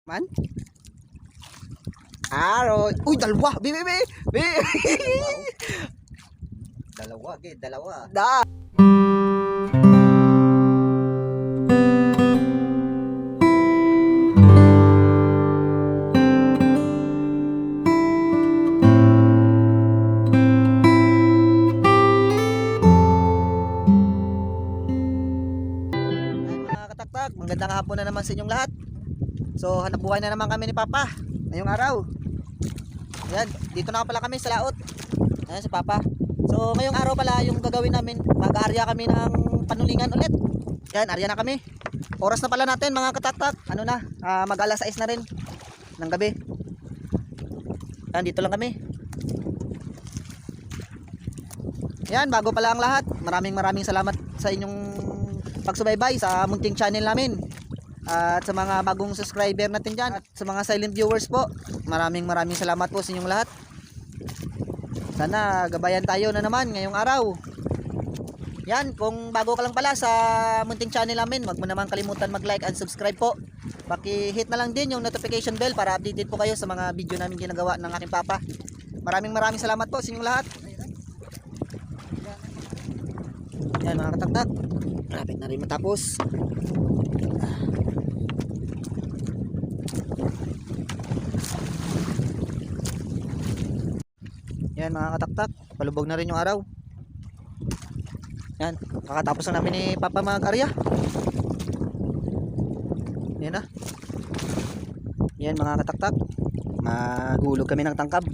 Man? Araw. Uy, dalawa. Bi. Dalawa, dalawa. Da. Mga kataktak, magandang hapon na naman sa inyong lahat. So, hanap buhay na naman kami ni Papa ngayong araw. Ayan, dito na pala kami sa laot. Ayan si Papa. So, ngayong araw pala yung gagawin namin, mag-aarya kami ng panulingan ulit. Ayan, arya na kami. Oras na pala natin mga kataktak. Ano na, mag-alas 6 na rin ng gabi. Ayan, dito lang kami. Ayan, bago pala ang lahat, maraming salamat sa inyong pagsubaybay sa munting channel namin. At sa mga bagong subscriber natin dyan, at sa mga silent viewers po, maraming salamat po sa inyong lahat. Sana gabayan tayo na naman ngayong araw. Yan, kung bago ka lang pala sa munting channel namin, wag mo naman kalimutan mag-like and subscribe po. Paki-hit na lang din yung notification bell para updated po kayo sa mga video namin ginagawa ng aking Papa. Maraming salamat po sa inyong lahat. Yan mga kataktak, malapit na rin matapos. Yan mga kataktak, palubog na rin yung araw. Yan, kakatapos lang namin ni Papa mag-arya. Yan na. Yan mga kataktak, magulog kami ng tangkab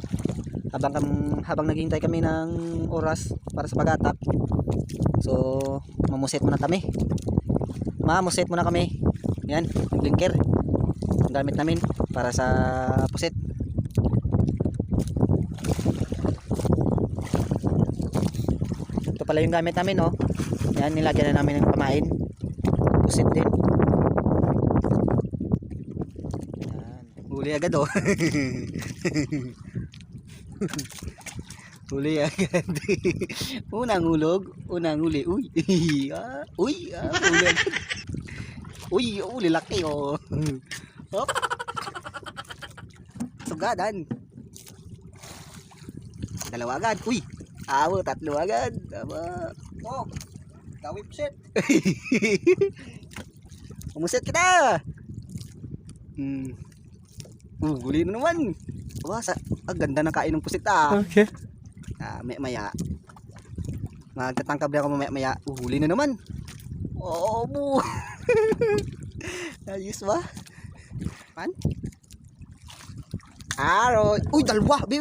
habang naghihintay kami ng oras para sa pag-atak. So, mamuset muna kami. Yan, blinker. Ang gamit namin para sa puset. Ito pala yung gamit namin, oh. Yan, nilagyan na namin ng pamain. Pusit din. Yan. Huli agad, oh. Huli agad. Unang hulog, unang huli. Uy. Huli agad. Uy, laki, oh. Hop. Sugadan. Dalawa agad. Uy. Tatlo agad. Tama. Oh, dawip set. Umuset kita. Huli na naman. Ganda ng kain ng pusit, ah. Okay. Maya. Magtatangkab na ako maya. Huli na naman. Oh, bu. Ayos ba? Man? Araw. Uy, dalawa. Bi.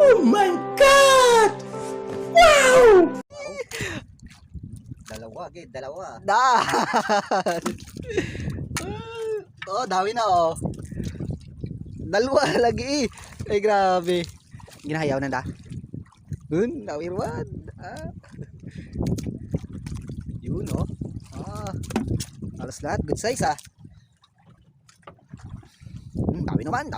Oh my God! Wow! Dalawa. Dan. Oh, dawi na, oh. Dalawa lagi. Ay, grabe. Ginahayaw na da. Dun, dawi ruwan. Yun, oh. Alas lahat. Good size, ah. Dawi naman.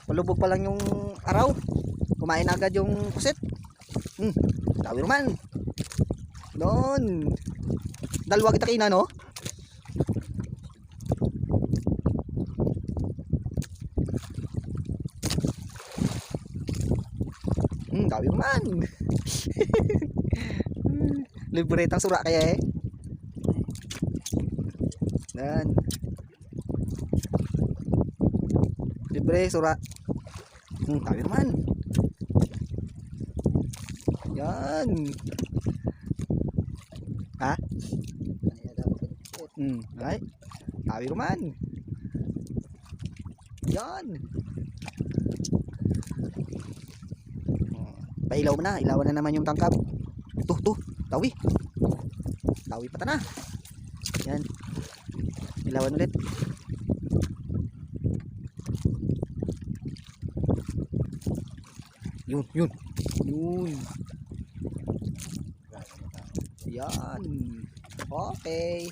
Palubog pa lang yung araw. Kumain agad yung pusit. Dawi naman. Doon. Dalawa kita kina, no? Dawi naman. Libre tang sura kaya, eh. Dan. Libre sura. Dawi naman. Yan. Ha? Ay. Dawi naman. Yan. Pailaw mo na. Ilawan na naman yung tangkab. Tuh. Dawi. Dawi pata na. Yan. Ilawan ulit. Yun. Yan. Okay.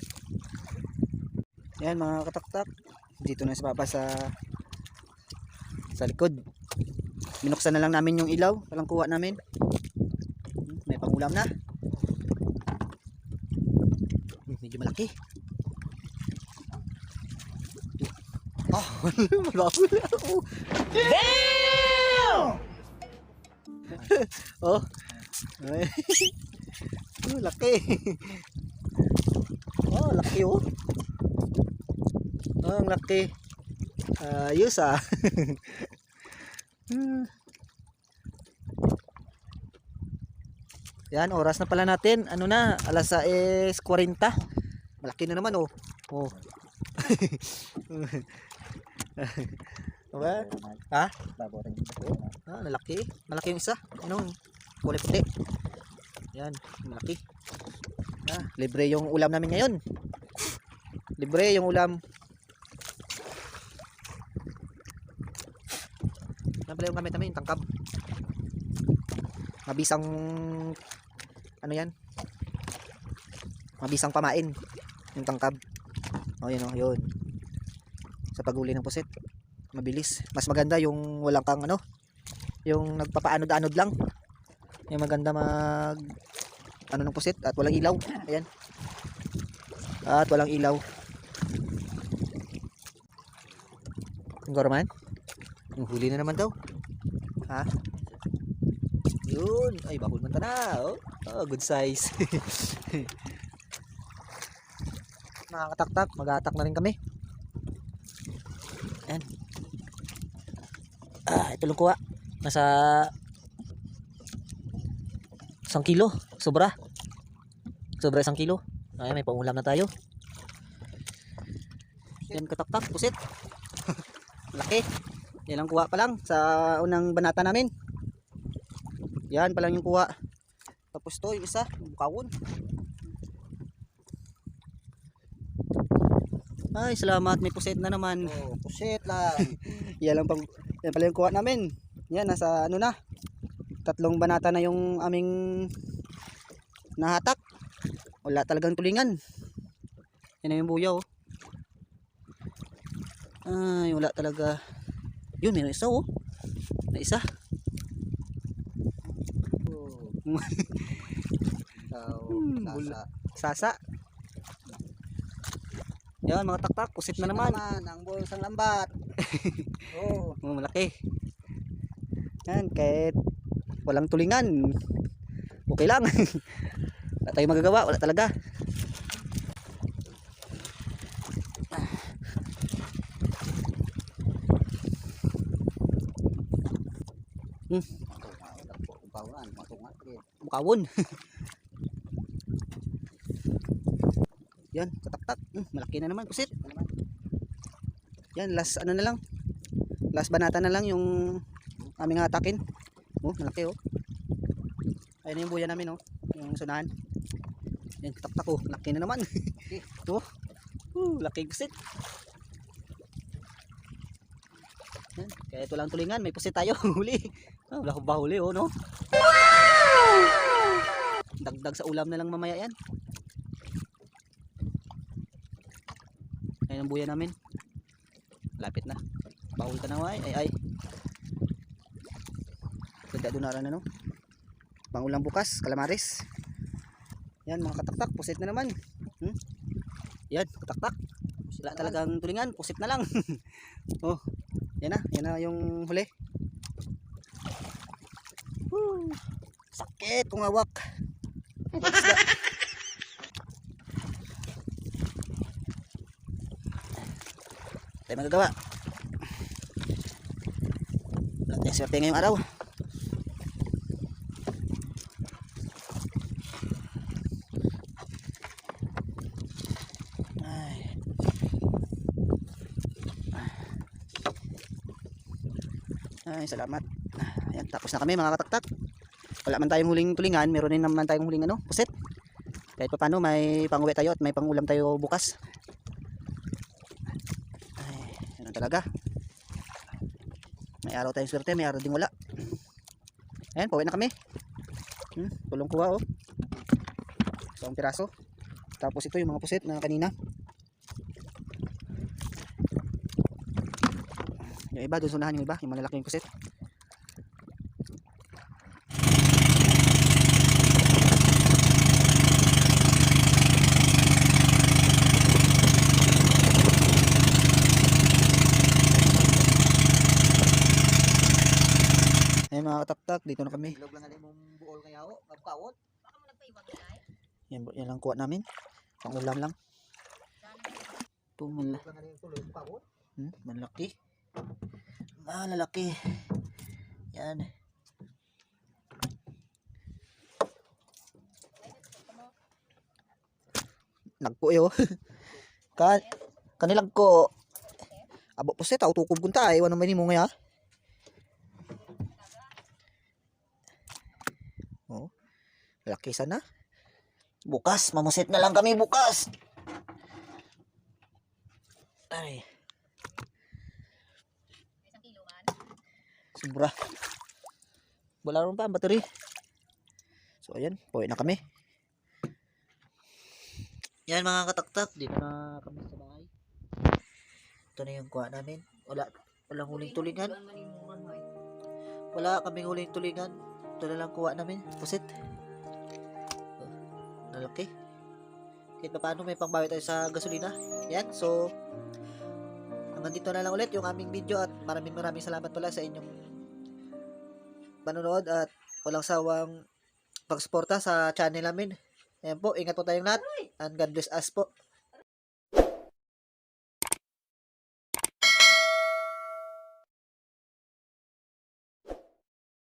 Yan mga kataktak. Dito na si Papa sa likod. Binuksan na lang namin yung ilaw. Walang kuha namin. May pangulam na. Medyo malaki. Laki. Oh, malapit. Damn! Oh. Ay. Oh, laki. Oh, laki oh. Oh, ang laki. Ayos ah. Yan, oras na pala natin. Ano na, alas 6:40. Malaki na naman oh. Oh. Diba? Ha? Ah, malaki. Malaki yung isa. Ano? Kulay puti. Yan, malaki. Ah, libre yung ulam namin ngayon. Libre yung ulam. Yan pala yung gamit namin, yung tangkab. Mabisang ano yan? Mabisang pamain yung tangkab. Oh, yun oh, yun. Sa paghuli ng pusit, mabilis. Mas maganda yung walang kang ano, yung nagpapaanod-anod lang. Yung maganda mag ano ng pusit at walang ilaw. Ayan. At walang ilaw. Yung goroman? Yung huli na naman daw. Ha? Yun. Ay, bahul man ta na. Oh, oh good size. Nakakataktak. Mag-atak na rin kami. Ayan. Ah, ito lang kuha. Nasa 1 kilo. Sobra. Sobra 1 kilo. Ay, may pangulam na tayo. Yan kataktak. Pusit. Laki. Yan ang kuha pa lang sa unang banata namin. Yan pa lang yung kuha. Tapos to yung isa, yung bukawon. Ay, salamat, may puset na naman. Oh, pusit lang. Yan lang yan pala yung kuha namin. Yan nasa ano na. 3 banata na yung aming nahatak. Wala talagang tulingan. Yan na yung buyaw. Ay, wala talaga. Yun, may isa oh. May isa. Sasa. Yan mga taktak, pusit na naman. Ang bulsang lambat. Oh, Malaki. Yan, kahit walang tulingan. Okay lang. Wala tayong magagawa, wala talaga. Bukawon. Yan, kataktak. Malaki na naman, pusit. Yan, last ano na lang. Last banata na lang yung aming hatakin. Oh, malaki oh. Ayun na yung buya namin oh. Yung sunahan. Yan, kataktak oh. Laki na naman. Ito. Laki pusit. Yan, kahit walang tulingan, may pusit tayo. Huli. Oh, wala ko ba huli oh, no? Dagdag sa ulam na lang mamaya yan. Ayun ang buya namin. Lapit na. Bahul ka na ay. Ay. Ganda doon na no. Pangulang bukas, kalamaris. Yan mga kataktak, pusit na naman. Yan, kataktak. Wala talagang tulingan, pusit na lang. Oh, yan na yung huli. Sakit kung hawak. Tayo magagawa. Wala tayong swerte ngayong araw. Ay, salamat. Ayan, tapos na kami mga kataktak. Wala man tayong huling tulingan, meron din naman tayong huling ano, puset. Kahit pa paano may panguwi tayo at may pangulam tayo bukas. Ay, yun talaga. May araw tayong swerte, may araw din wala. Ayan, pauwi na kami. Tulong kuha oh. So, 1 piraso. Tapos ito yung mga puset na kanina. Yung iba, doon sunahan yung iba, yung malalaking puset. kataktak, dito na kami. Ilog lang alin mong buol kaya o. Magkawot. Yan lang kuha namin. Pang ulam lang. Ito, Ilog lang alin tuloy. Magkawot. malaki. Malalaki. Yan. Nagpuyo. Kanilang ko. Abo po siya, tao tukob kunta ay. Wano man mo nga. Oh. Laki sana. Bukas, mamusit na lang kami bukas. Ay. Sobra. Wala rin pa ang battery. So ayan, pauwi na kami. Yan mga kataktak, dito na kami sa bahay. Ito na yung kuha namin. Walang huling tulingan. Wala kaming huling tulingan. Ito na lang kuha namin. Pusit. Oh, nalaki. Kahit pa paano may pangbawi tayo sa gasolina. Yan, so hanggang dito na lang ulit yung aming video at maraming salamat pala sa inyong panonood at walang sawang pagsuporta sa channel namin. Ayan po, ingat po tayong lahat and God bless us po.